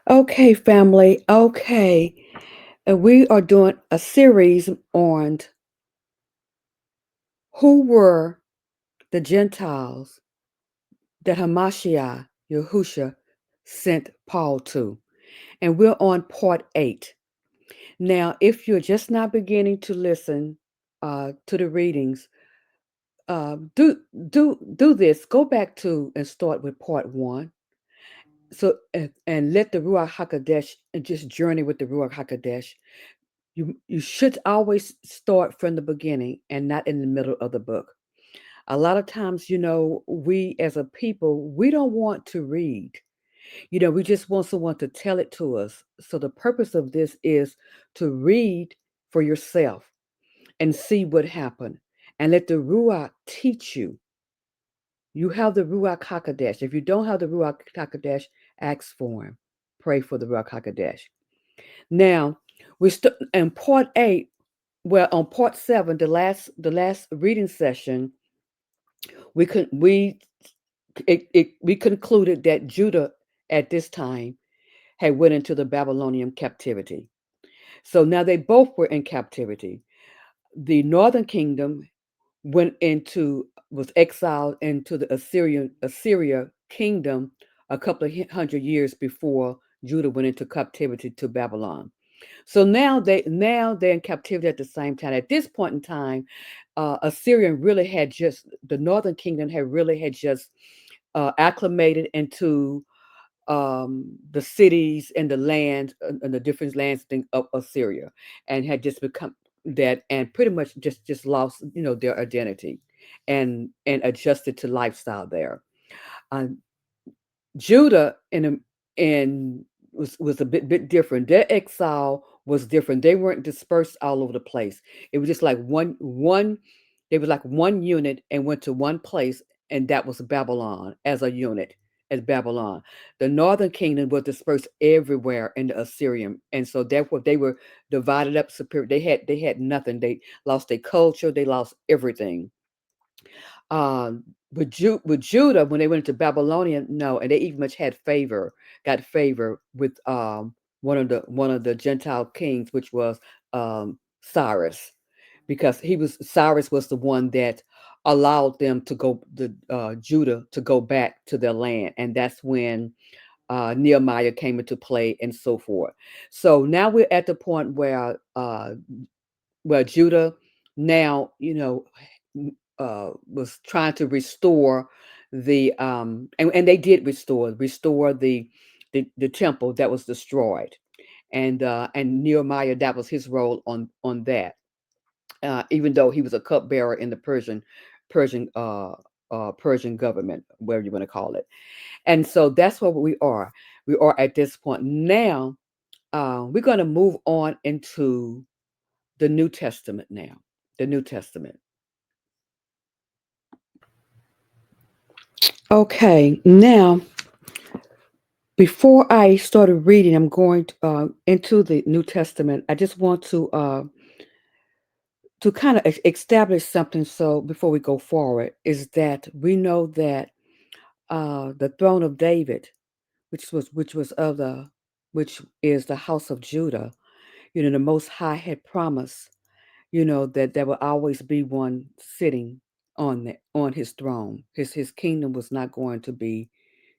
Okay, family. Okay. And we are doing a series on who were the Gentiles that Hamashiach, Yahusha, sent Paul to. And we're on part 8. Now, if you're just not beginning to listen to the readings, do this. Go back to and start with part 1. So and let the Ruach Hakodesh and just journey with the Ruach Hakodesh. You should always start from the beginning and not in the middle of the book. A lot of times, we as a people, we don't want to read. We just want someone to tell it to us. So the purpose of this is to read for yourself and see what happened and let the Ruach teach you. You have the Ruach Hakodesh. If you don't have the Ruach Hakodesh, ask for him. Pray for the Ruach Hakodesh. Now, we in part 8. Well, on part 7, the last reading session, we could we concluded that Judah at this time had went into the Babylonian captivity. So now they both were in captivity. The northern kingdom went into was exiled into the Assyria kingdom a couple of hundred years before Judah went into captivity to Babylon. So now they're in captivity at the same time. At this point in time, Assyria really had just the northern kingdom had just acclimated into the cities and the land and the different lands of Assyria, and had just become that, and pretty much just lost their identity, and adjusted to lifestyle there. Uh, Judah was a bit different. Their exile was different. They weren't dispersed all over the place. It was just like one. They were like one unit and went to one place, and that was Babylon as a unit. As Babylon, the northern kingdom was dispersed everywhere in the Assyrian, and so therefore they were divided up. Superior. They had nothing. They lost their culture. They lost everything. With Judah, when they went into Babylonian, no, and they even much got favor with one of the Gentile kings, which was Cyrus, because Cyrus was the one that allowed them to go Judah to go back to their land, and that's when Nehemiah came into play and so forth. So now we're at the point where Judah now, was trying to restore and they did restore the temple that was destroyed, and Nehemiah, that was his role on that. Even though he was a cupbearer in the Persian Persian government, whatever you want to call it. And so that's what we are. We are at this point now. We're going to move on into the New Testament now. The New Testament. Okay, now before I started reading, I'm going into the New Testament. I just want to kind of establish something. So before we go forward, is that we know that the throne of David, which is the house of Judah, the Most High had promised, that there will always be one sitting on his throne. His kingdom was not going to be,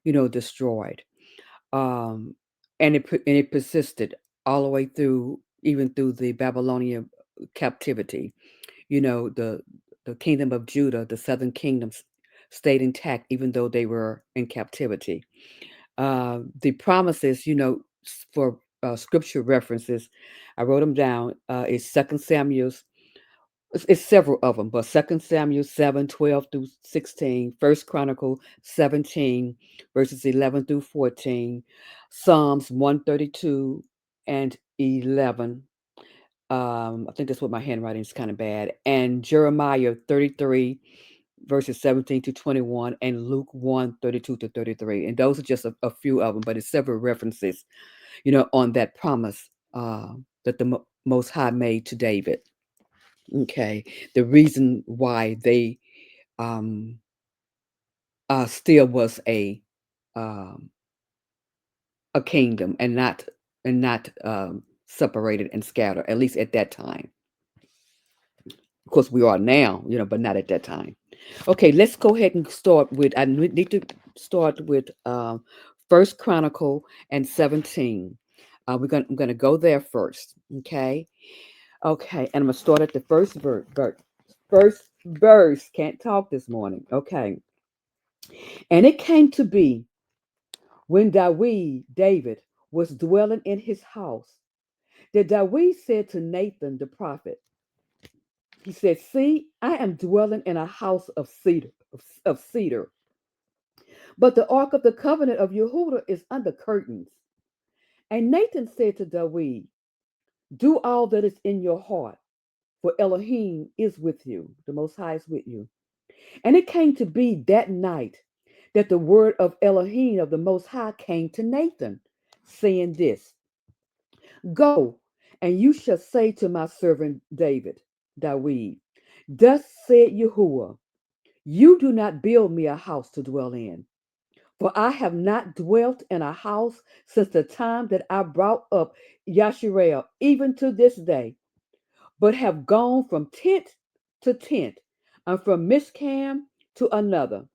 destroyed. Um, and it persisted all the way through, even through the Babylonian captivity. The kingdom of Judah, the southern kingdoms, stayed intact even though they were in captivity. The promises, for scripture references, I wrote them down. Is Second Samuel's. It's several of them, but Second Samuel 7:12 through 16, First Chronicle 17, verses 11 through 14, Psalms 132 and 11. I think that's what my handwriting is kind of bad. And Jeremiah 33, verses 17 to 21, and Luke 1:32 to 33. And those are just a few of them, but it's several references, on that promise that the Most High made to David. Okay, the reason why they um, still was um, a kingdom and not separated and scattered, at least at that time. Of course, we are now, but not at that time. Okay, let's go ahead and start with. I need to start with First Chronicle and 17. I'm gonna go there first. Okay, okay, and I'm gonna start at the first verse. First verse. Can't talk this morning. Okay, and it came to be when David, was dwelling in his house, that David said to Nathan the prophet, he said, "See, I am dwelling in a house of cedar, but the ark of the covenant of Yehuda is under curtains." And Nathan said to David, "Do all that is in your heart, for Elohim is with you, the Most High is with you." And it came to be that night that the word of Elohim of the Most High came to Nathan, saying this: "Go, and you shall say to my servant David, thus said Yahuwah, you do not build me a house to dwell in, for I have not dwelt in a house since the time that I brought up Yasharel, even to this day, but have gone from tent to tent, and from Mishcam to another.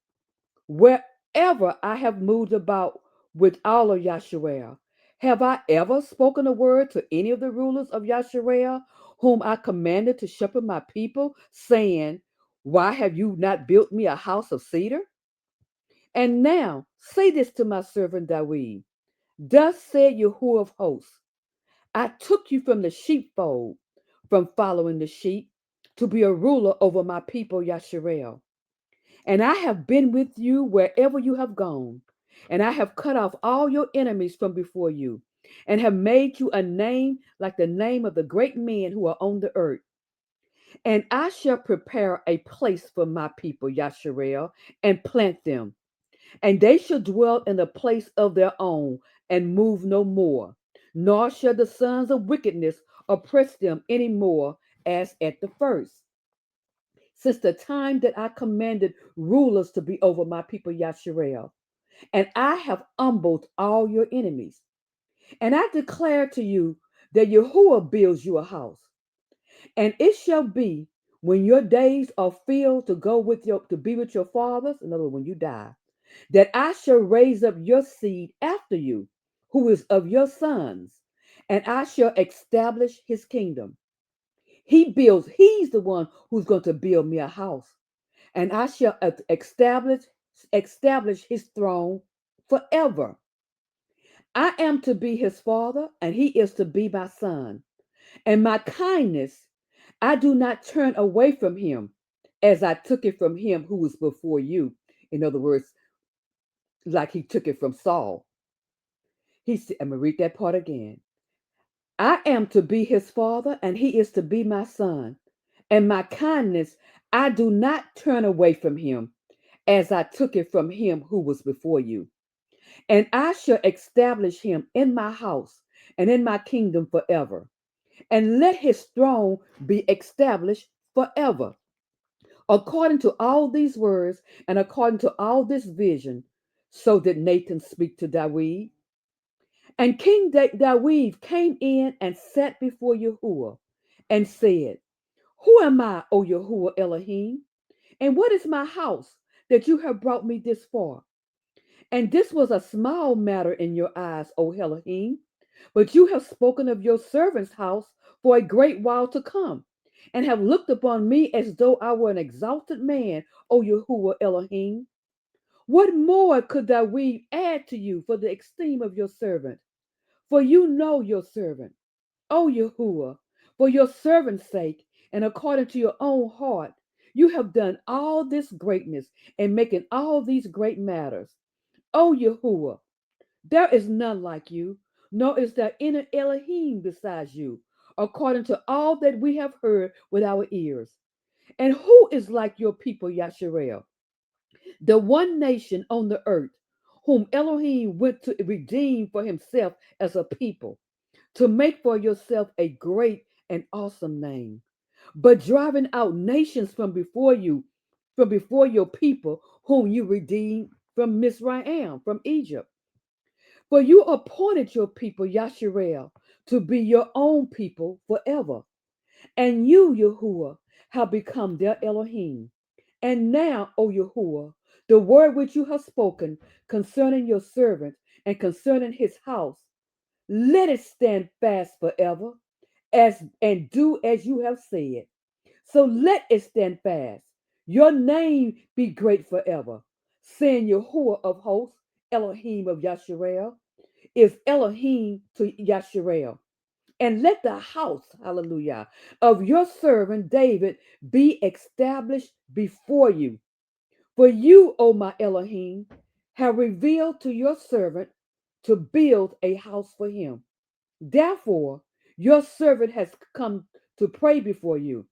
Wherever I have moved about with all of Yasharel, have I ever spoken a word to any of the rulers of Yasharel, whom I commanded to shepherd my people, saying, why have you not built me a house of cedar? And now say this to my servant David. Thus said Yahuwah of hosts, I took you from the sheepfold, from following the sheep, to be a ruler over my people Yasharel. And I have been with you wherever you have gone, and I have cut off all your enemies from before you, and have made you a name like the name of the great men who are on the earth. And I shall prepare a place for my people Yasharel, and plant them, and they shall dwell in a place of their own, and move no more, nor shall the sons of wickedness oppress them any more as at the first. Since the time that I commanded rulers to be over my people Yasharel, and I have humbled all your enemies. And I declare to you that Yahuwah builds you a house. And it shall be when your days are filled to go with your to be with your fathers, in other words, when you die, that I shall raise up your seed after you, who is of your sons, and I shall establish his kingdom. He's the one who's going to build me a house, and I shall establish his throne forever. I am to be his father, and he is to be my son. And my kindness I do not turn away from him, as I took it from him who was before you. In other words, like he took it from Saul. He said, I'm gonna read that part again. I am to be his father, and he is to be my son. And my kindness I do not turn away from him, as I took it from him who was before you. And I shall establish him in my house and in my kingdom forever, and let his throne be established forever. According to all these words and according to all this vision, so did Nathan speak to David. And King David came in and sat before Yahuwah and said, who am I, O Yahuwah Elohim? And what is my house that you have brought me this far? And this was a small matter in your eyes, O Elohim, but you have spoken of your servant's house for a great while to come, and have looked upon me as though I were an exalted man, O Yahuwah Elohim. What more could David add to you for the esteem of your servant? For you know your servant, O Yahuwah, for your servant's sake, and according to your own heart, you have done all this greatness and making all these great matters. O Yahuwah, there is none like you, nor is there any Elohim besides you, according to all that we have heard with our ears. And who is like your people, Yasharel, the one nation on the earth, whom Elohim went to redeem for himself as a people, to make for yourself a great and awesome name, but driving out nations from before your people, whom you redeemed from Mizraim, from Egypt. For you appointed your people, Yasharel, to be your own people forever. And you, Yahuwah, have become their Elohim. And now, O Yahuwah, the word which you have spoken concerning your servant and concerning his house, let it stand fast forever, as and do as you have said. So let it stand fast. Your name be great forever. Saying Yahuwah of hosts, Elohim of Yasharel, is Elohim to Yasharel. And let the house, hallelujah, of your servant David be established before you. For you, O my Elohim, have revealed to your servant to build a house for him. Therefore, your servant has come to pray before you.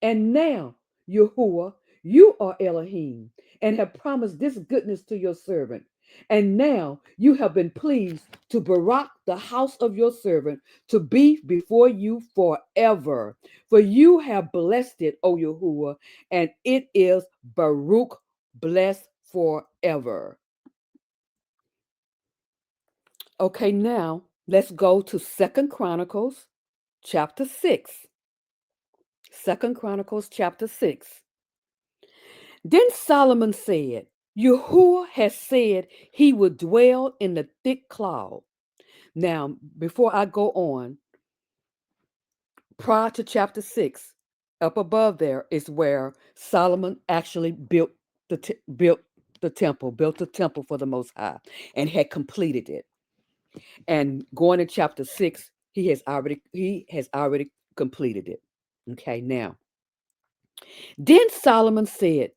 And now, Yahuwah, you are Elohim and have promised this goodness to your servant. And now you have been pleased to Barak the house of your servant to be before you forever. For you have blessed it, O Yahuwah, and it is Baruch, blessed forever. Okay, now let's go to Second Chronicles chapter 6. Second Chronicles chapter 6. Then Solomon said, Yahuwah has said he would dwell in the thick cloud. Now, before I go on, prior to chapter 6, up above there is where Solomon actually built the temple for the Most High, and had completed it. And going to chapter 6, he has already completed it. Okay, now. Then Solomon said,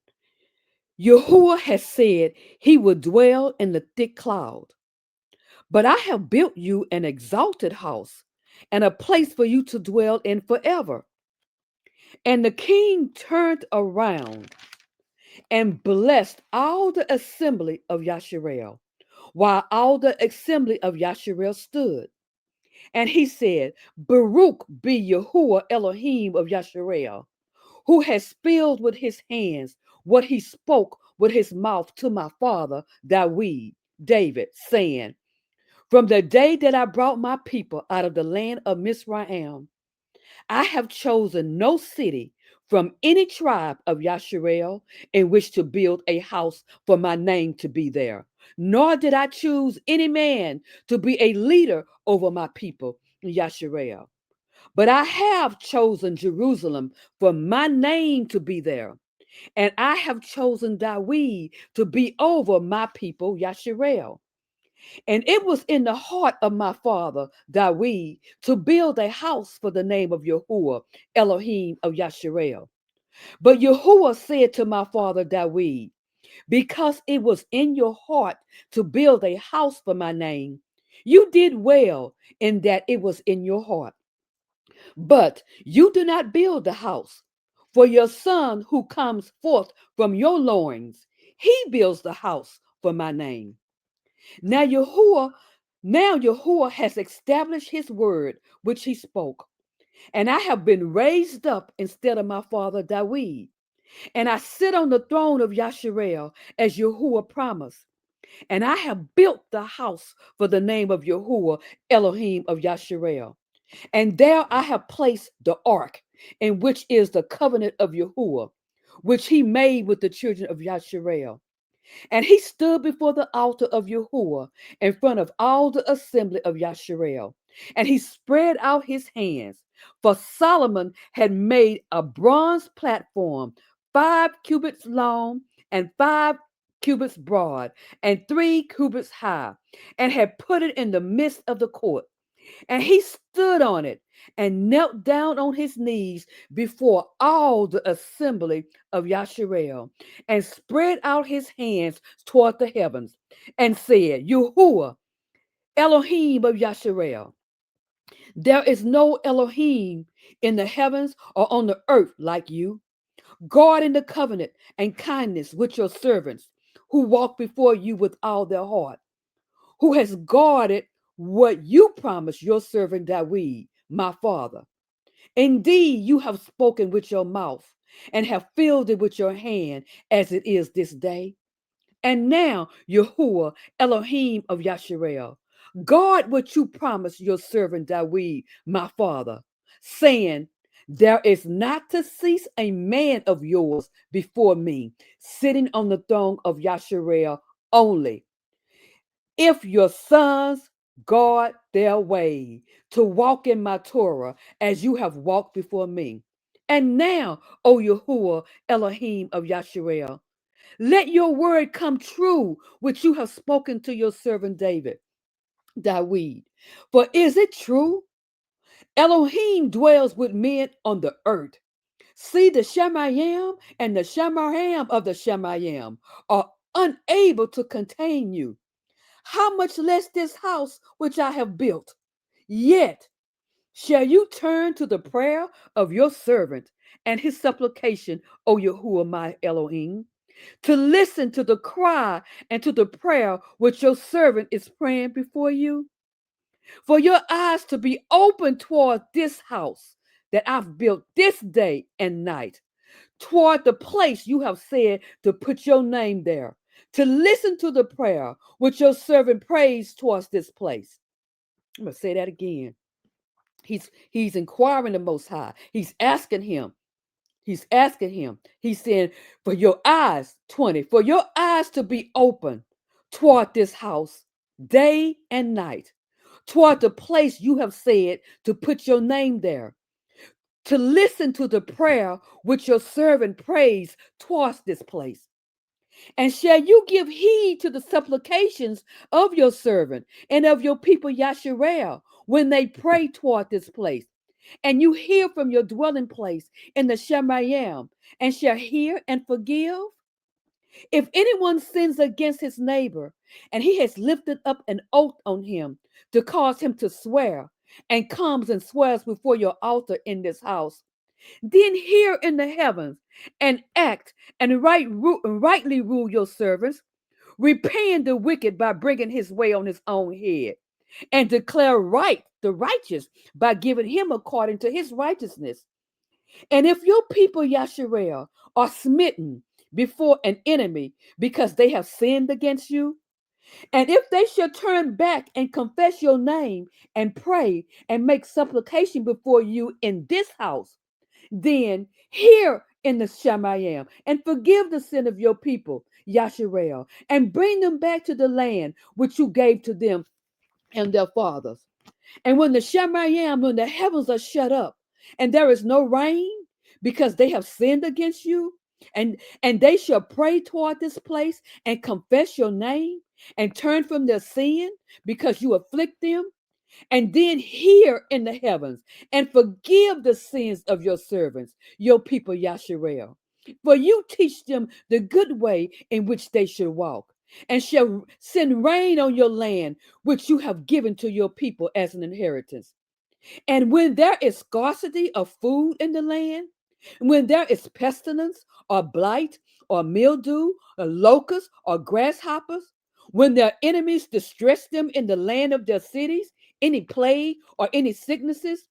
Yahuwah has said he will dwell in the thick cloud. But I have built you an exalted house and a place for you to dwell in forever. And the king turned around and blessed all the assembly of Yasharel, while all the assembly of Yasharel stood. And he said, Baruch be Yahuwah Elohim of Yasharel, who has filled with his hands what he spoke with his mouth to my father David, saying, From the day that I brought my people out of the land of Mizraim, I have chosen no city from any tribe of Yasharel in which to build a house for my name to be there. Nor did I choose any man to be a leader over my people, Yasharel. But I have chosen Jerusalem for my name to be there. And I have chosen David to be over my people, Yasharel. And it was in the heart of my father, David, to build a house for the name of Yahuwah, Elohim of Yasharel. But Yahuwah said to my father, David, because it was in your heart to build a house for my name, you did well in that it was in your heart. But you do not build the house. For your son who comes forth from your loins, he builds the house for my name. Now Yahuwah has established his word which he spoke. And I have been raised up instead of my father David. And I sit on the throne of Yasharel as Yahuwah promised. And I have built the house for the name of Yahuwah, Elohim of Yasharel. And there I have placed the ark, in which is the covenant of Yahuwah, which he made with the children of Yasharel. And he stood before the altar of Yahuwah in front of all the assembly of Yasharel. And he spread out his hands. For Solomon had made a bronze platform, 5 cubits long and 5 cubits broad, and 3 cubits high, and had put it in the midst of the court. And he stood on it and knelt down on his knees before all the assembly of Yasharel, and spread out his hands toward the heavens, and said, Yahuwah, Elohim of Yasharel, there is no Elohim in the heavens or on the earth like you, guarding the covenant and kindness with your servants, who walk before you with all their heart, who has guarded what you promised your servant David, my father. Indeed, you have spoken with your mouth and have filled it with your hand as it is this day. And now, Yahuwah, Elohim of Yasharel, Guard what you promised your servant David, my father, saying, there is not to cease a man of yours before me, sitting on the throne of Yasharel only. If your sons guard their way to walk in my Torah as you have walked before me. And now, O Yahuwah Elohim of Yasharel, let your word come true, which you have spoken to your servant David. For is it true? Elohim dwells with men on the earth. See, the Shemayim and the Shemayim of the Shemayim are unable to contain you. How much less this house which I have built? Yet shall you turn to the prayer of your servant and his supplication, O Yahuwah my Elohim, to listen to the cry and to the prayer which your servant is praying before you? For your eyes to be open toward this house that I've built this day and night, toward the place you have said to put your name there, to listen to the prayer which your servant prays towards this place. I'm going to say that again. He's inquiring the Most High. He's asking him. He's saying, for your eyes, 20, for your eyes to be open toward this house day and night, toward the place you have said to put your name there, to listen to the prayer which your servant prays towards this place. And shall you give heed to the supplications of your servant and of your people Yasharel when they pray toward this place? And you hear from your dwelling place in the Shemayim, and shall hear and forgive? If anyone sins against his neighbor, and he has lifted up an oath on him to cause him to swear, and comes and swears before your altar in this house, then hear in the heavens and act and rightly rule your servants, repaying the wicked by bringing his way on his own head, and declare right the righteous by giving him according to his righteousness. And if your people Yasharel are smitten before an enemy because they have sinned against you, and if they shall turn back and confess your name and pray and make supplication before you in this house, then hear in the Shemayim and forgive the sin of your people, Yasharel, and bring them back to the land which you gave to them and their fathers. And when the Shemayim, when the heavens are shut up, and there is no rain, because they have sinned against you, and they shall pray toward this place and confess your name and turn from their sin because you afflict them, and then hear in the heavens and forgive the sins of your servants, your people Yasharel. For you teach them the good way in which they should walk, and shall send rain on your land, which you have given to your people as an inheritance. And when there is scarcity of food in the land, when there is pestilence or blight or mildew or locusts or grasshoppers, when their enemies distress them in the land of their cities, any plague or any sicknesses,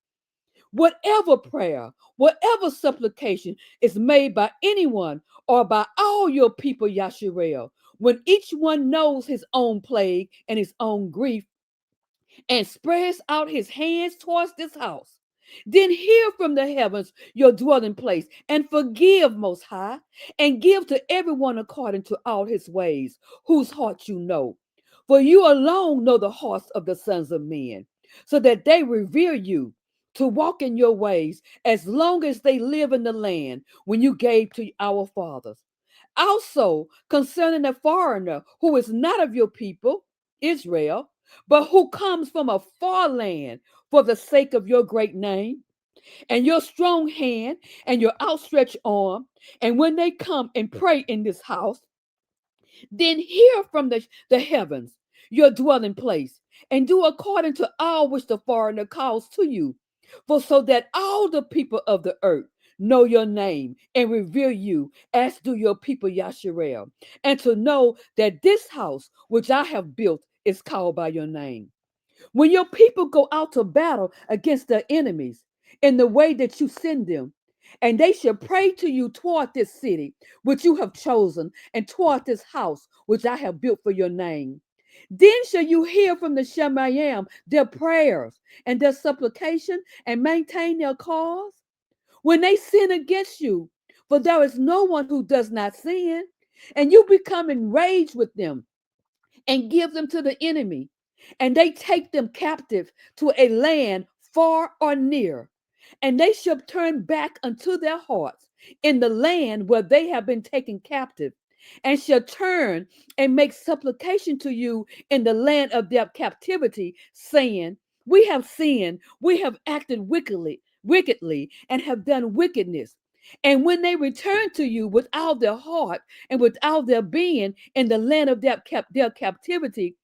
whatever prayer, whatever supplication is made by anyone or by all your people, Yasharel, when each one knows his own plague and his own grief, and spreads out his hands towards this house, then hear from the heavens your dwelling place, and forgive, Most High, and give to everyone according to all his ways, whose heart you know. For you alone know the hearts of the sons of men, so that they revere you to walk in your ways as long as they live in the land when you gave to our fathers. Also, concerning a foreigner who is not of your people, Israel, but who comes from a far land for the sake of your great name and your strong hand and your outstretched arm. And when they come and pray in this house, then hear from the heavens your dwelling place, and do according to all which the foreigner calls to you. For so that all the people of the earth know your name and revere you, as do your people Yasharel, and to know that this house which I have built is called by your name. When your people go out to battle against their enemies in the way that you send them, and they shall pray to you toward this city which you have chosen, and toward this house which I have built for your name, Then shall you hear from the Shemayim their prayers and their supplication and maintain their cause when they sin against you. For there is no one who does not sin, and you become enraged with them and give them to the enemy, and they take them captive to a land far or near, and they shall turn back unto their hearts in the land where they have been taken captive, and shall turn and make supplication to you in the land of their captivity, saying, we have sinned, we have acted wickedly, and have done wickedness. And when they return to you with all their heart and with all their being in the land of their captivity,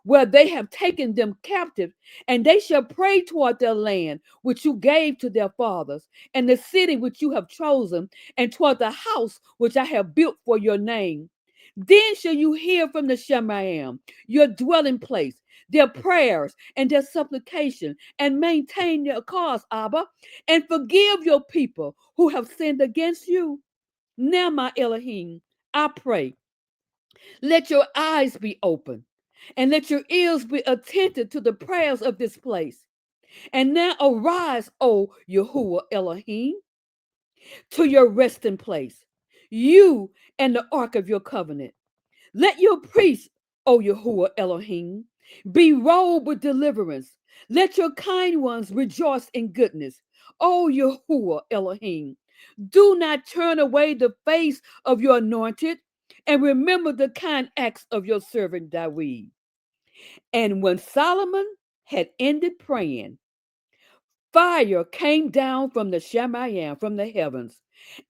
where they have taken them captive, and they shall pray toward their land which you gave to their fathers, and the city which you have chosen, and toward the house which I have built for your name. Then shall you hear from the Shemayim, your dwelling place, their prayers and their supplication, and maintain their cause, Abba, and forgive your people who have sinned against you. Now, my Elohim, I pray, let your eyes be open and let your ears be attentive to the prayers of this place. And now arise, O Yahuwah Elohim, to your resting place, you and the ark of your covenant. Let your priests, O Yahuwah Elohim, be robed with deliverance. Let your kind ones rejoice in goodness. O Yahuwah Elohim, do not turn away the face of your anointed, and remember the kind acts of your servant David. And when Solomon had ended praying, fire came down from the Shemayim, from the heavens,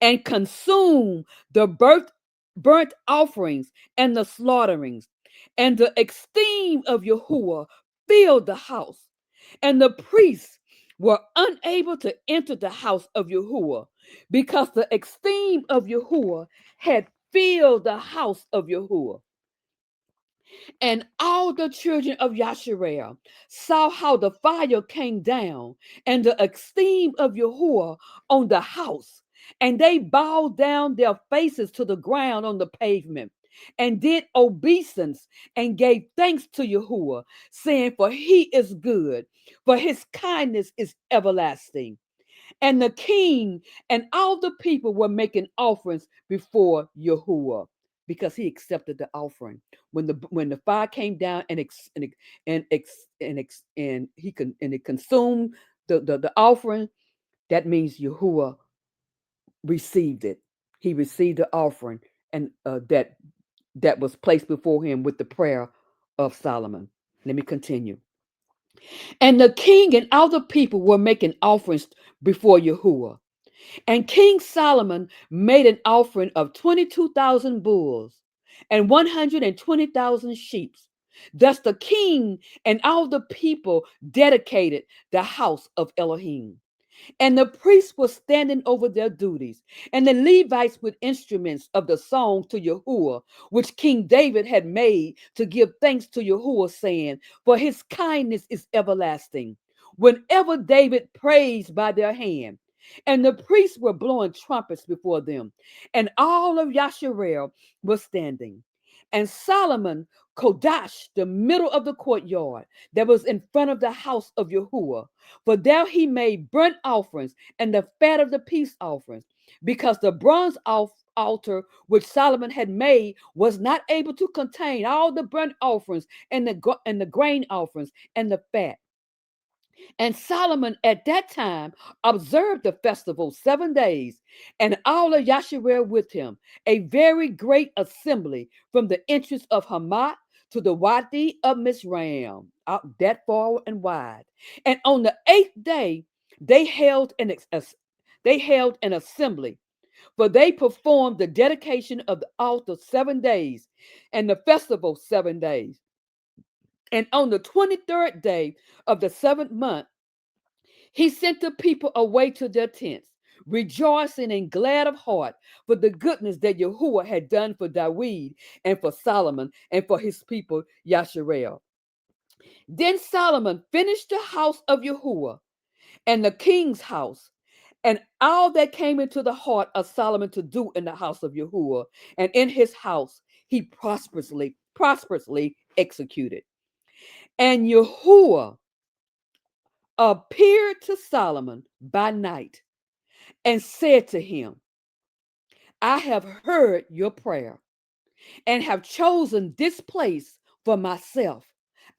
and consumed the burnt offerings and the slaughterings. And the esteem of Yahuwah filled the house. And the priests were unable to enter the house of Yahuwah because the esteem of Yahuwah had filled the house of Yahuwah. And all the children of Yasharel saw how the fire came down and the esteem of Yahuwah on the house. And they bowed down their faces to the ground on the pavement and did obeisance and gave thanks to Yahuwah, saying, for he is good, for his kindness is everlasting. And the king and all the people were making offerings before Yahuwah because he accepted the offering. When the fire came down and it consumed the offering, that means Yahuwah received it. He received the offering and that was placed before him with the prayer of Solomon. Let me continue. And the king and all the people were making offerings before Yahuwah. And King Solomon made an offering of 22,000 bulls and 120,000 sheep. Thus the king and all the people dedicated the house of Elohim. And the priests were standing over their duties, and the Levites with instruments of the song to Yahuwah, which King David had made to give thanks to Yahuwah, saying, for his kindness is everlasting. Whenever David praised by their hand, and the priests were blowing trumpets before them, and all of Yasharel was standing. And Solomon Kodash, the middle of the courtyard that was in front of the house of Yahuwah, for there he made burnt offerings and the fat of the peace offerings, because the bronze altar which Solomon had made was not able to contain all the burnt offerings and the grain offerings and the fat. And Solomon at that time observed the festival 7 days, and all of Yasharel with him, a very great assembly from the entrance of Hamath to the Wadi of Mizraim, out that far and wide. And on the 8th day, they held an assembly, for they performed the dedication of the altar 7 days, and the festival 7 days. And on the 23rd day of the seventh month, he sent the people away to their tents, rejoicing and glad of heart for the goodness that Yahuwah had done for David and for Solomon and for his people Yasharel. Then Solomon finished the house of Yahuwah and the king's house, and all that came into the heart of Solomon to do in the house of Yahuwah and in his house, he prosperously executed. And Yahuwah appeared to Solomon by night and said to him, I have heard your prayer and have chosen this place for myself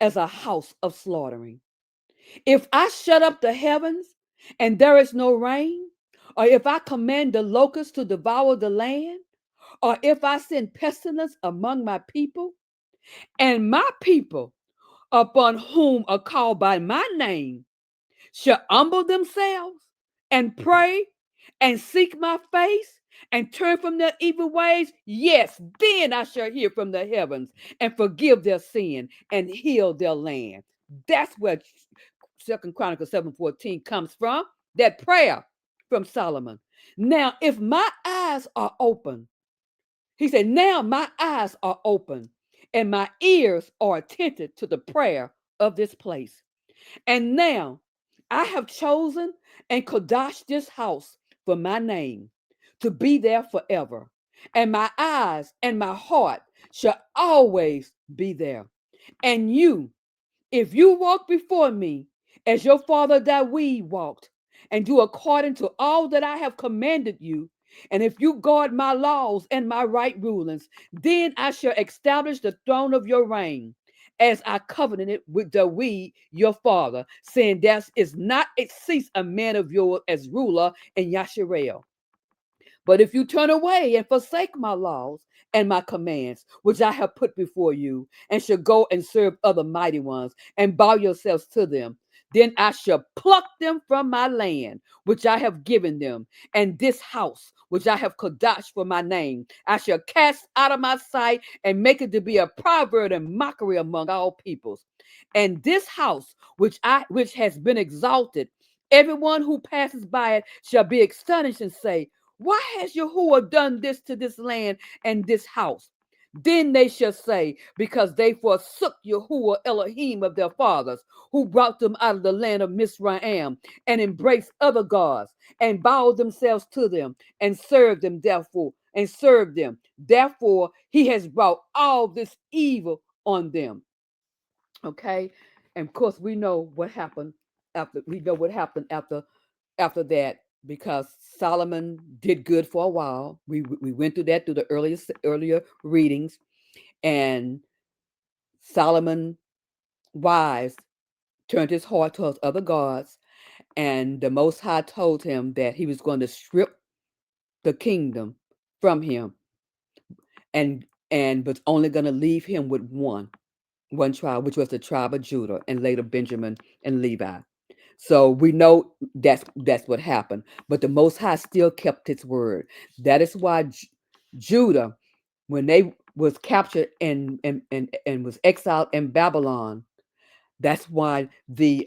as a house of slaughtering. If I shut up the heavens and there is no rain, or if I command the locusts to devour the land, or if I send pestilence among my people, and my people upon whom are called by my name shall humble themselves and pray and seek my face and turn from their evil ways, yes, then I shall hear from the heavens and forgive their sin and heal their land. That's where Second Chronicles 7:14 comes from, that prayer from Solomon. Now, if my eyes are open, he said, now my eyes are open and my ears are attentive to the prayer of this place. And now I have chosen and Kodash this house for my name to be there forever. And my eyes and my heart shall always be there. And you, if you walk before me as your father David walked, and do according to all that I have commanded you, and if you guard my laws and my right rulings, then I shall establish the throne of your reign, as I covenanted with David your father, saying there is not a cease a man of yours as ruler in Yasharel. But if you turn away and forsake my laws and my commands, which I have put before you, and shall go and serve other mighty ones, and bow yourselves to them, then I shall pluck them from my land, which I have given them, and this house, which I have kodashed for my name, I shall cast out of my sight and make it to be a proverb and mockery among all peoples. And this house, which has been exalted, everyone who passes by it shall be astonished and say, why has Yahuwah done this to this land and this house? Then they shall say, because they forsook Yahuwah Elohim of their fathers, who brought them out of the land of Mizraim, and embraced other gods, and bowed themselves to them, and served them, Therefore, he has brought all this evil on them. Okay? And of course, we know what happened after that, because Solomon did good for a while. We went through that through the earlier readings, and Solomon wise turned his heart towards other gods, and the Most High told him that he was going to strip the kingdom from him, and was only going to leave him with one tribe, which was the tribe of Judah, and later Benjamin and Levi. So we know that's what happened. But the Most High still kept his word. That is why Judah, when they was captured and was exiled in Babylon, that's why the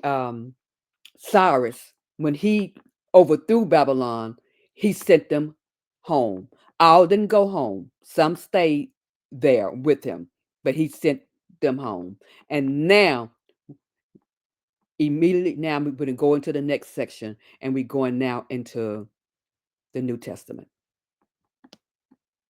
Cyrus, when he overthrew Babylon, he sent them home. All didn't go home. Some stayed there with him, but he sent them home. And now, immediately now, we're going to go into the next section, and we're going now into the New Testament.